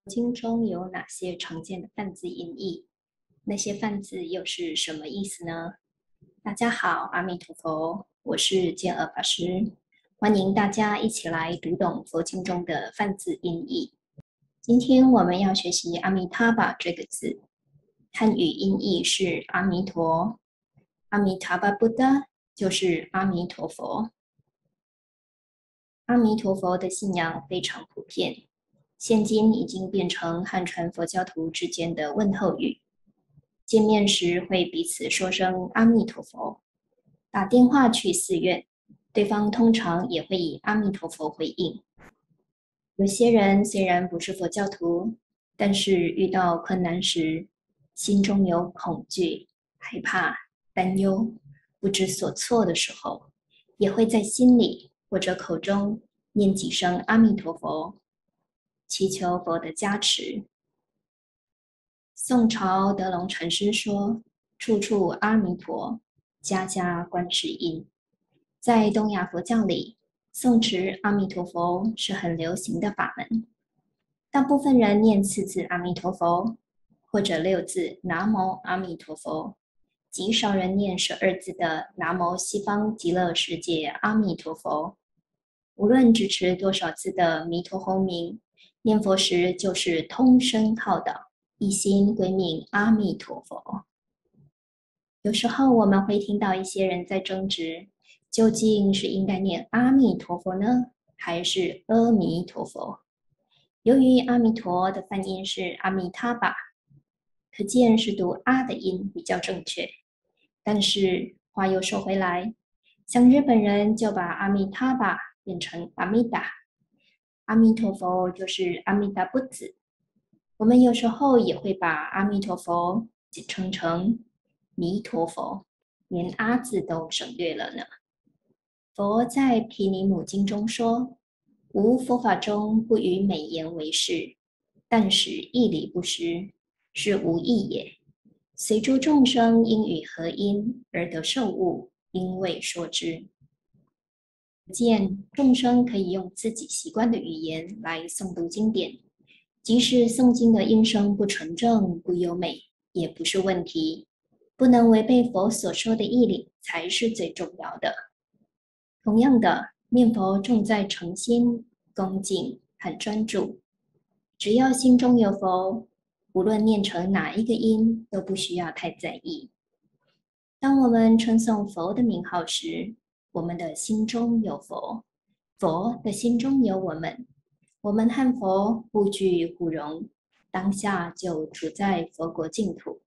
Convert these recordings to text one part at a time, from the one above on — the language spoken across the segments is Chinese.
经中有哪些常见的梵字音译？那些梵字又是什么意思呢？大家好，阿弥陀佛，我是建娥法师，欢迎大家一起来读懂佛经中的梵字音译。今天我们要学习阿弥他巴这个字，汉语音译是阿弥陀，阿弥他巴布达就是阿弥陀佛。阿弥陀佛的信仰非常普遍，现今已经变成汉传佛教徒之间的问候语。见面时会彼此说声阿弥陀佛，打电话去寺院，对方通常也会以阿弥陀佛回应。有些人虽然不是佛教徒，但是遇到困难时，心中有恐惧、害怕、担忧、不知所措的时候，也会在心里或者口中念几声阿弥陀佛，祈求佛的加持。宋朝德隆禅师说：“处处阿弥陀，家家观世音。”在东亚佛教里，诵持阿弥陀佛是很流行的法门。大部分人念4字阿弥陀佛，或者6字南无阿弥陀佛，极少人念12字的南无西方极乐世界阿弥陀佛。无论只持多少字的弥陀洪名，念佛时就是通声号导，一心归命阿弥陀佛。有时候我们会听到一些人在争执，究竟是应该念阿弥陀佛呢，还是阿弥陀佛？由于阿弥陀的梵音是阿弥他巴，可见是读阿的音比较正确。但是话又说回来，像日本人就把阿弥他巴变成阿弥达，阿弥陀佛就是阿弥达不子。我们有时候也会把阿弥陀佛简称成弥陀佛，连阿字都省略了呢。佛在毗尼母经中说：“无佛法中不与美言为是，但使义理不失，是无益也。随诸众生因与合因而得受物，因为说之。”见众生可以用自己习惯的语言来诵读经典，即使诵经的音声不纯正、不优美，也不是问题。不能违背佛所说的义理，才是最重要的。同样的，念佛重在诚心、恭敬和专注。只要心中有佛，无论念成哪一个音，都不需要太在意。当我们称颂佛的名号时，我们的心中有佛，佛的心中有我们，我们和佛互具互融，当下就处在佛国净土。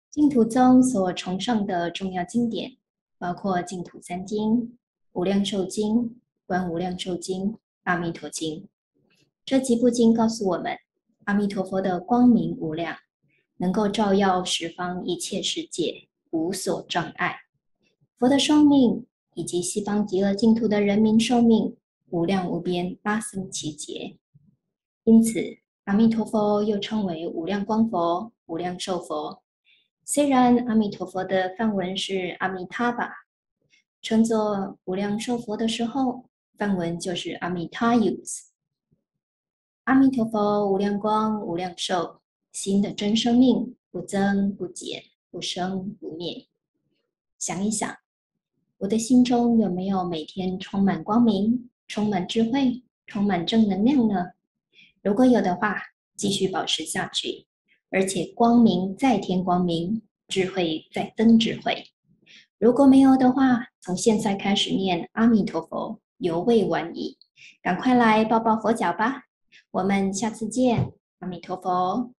净土宗所崇尚的重要经典，包括净土3经、无量寿经、观无量寿经、阿弥陀经。这几部经告诉我们，阿弥陀佛的光明无量，能够照耀十方一切世界，无所障碍。佛的寿命以及西方极乐净土的人民寿命，无量无边，八僧祇劫。因此，阿弥陀佛又称为无量光佛、无量寿佛。虽然阿弥陀佛的梵文是阿弥他巴，称作无量寿佛的时候，梵文就是阿弥他尤斯。阿弥陀佛无量光、无量寿，心的真生命不增不减，不生不灭。想一想，我的心中有没有每天充满光明、充满智慧、充满正能量呢？如果有的话，继续保持下去，而且光明再添光明，智慧再增智慧。如果没有的话，从现在开始念阿弥陀佛，犹未晚矣。赶快来抱抱佛脚吧！我们下次见，阿弥陀佛。